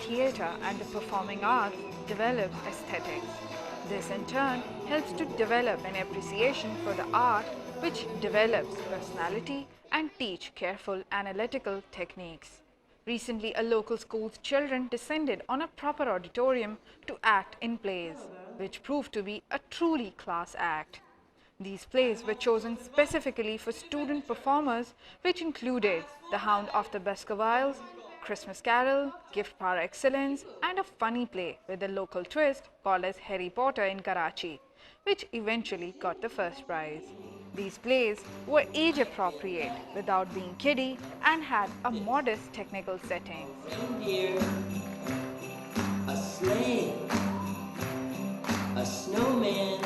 theatre and the performing arts develops aesthetics. This in turn helps to develop an appreciation for the art, which develops personality and teach careful analytical techniques. Recently, a local school's children descended on a proper auditorium to act in plays, which proved to be a truly class act. These plays were chosen specifically for student performers, which included The Hound of the Baskervilles, Christmas Carol, Gift par excellence, and a funny play with a local twist called as Harry Potter in Karachi, which eventually got the first prize. These plays were age appropriate without being kiddie and had a modest technical setting. Reindeer, a sleigh, a snowman.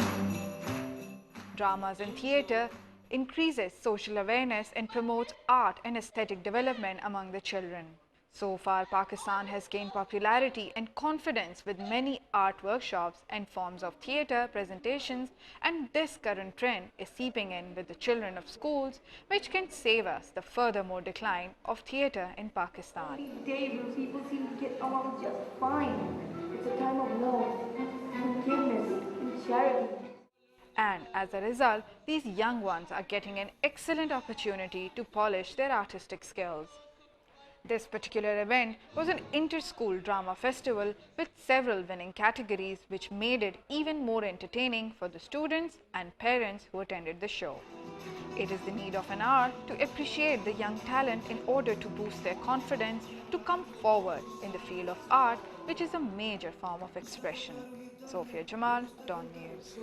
Dramas in theatre increases social awareness and promotes art and aesthetic development among the children. So far, Pakistan has gained popularity and confidence with many art workshops and forms of theatre presentations, and this current trend is seeping in with the children of schools, which can save us the furthermore decline of theatre in Pakistan. These days when people seem to get along just fine. It's a time of love, forgiveness, and charity. And as a result, these young ones are getting an excellent opportunity to polish their artistic skills. This particular event was an inter-school drama festival with several winning categories, which made it even more entertaining for the students and parents who attended the show. It is the need of an hour to appreciate the young talent in order to boost their confidence to come forward in the field of art, which is a major form of expression. Sophia Jamal, DawnNews.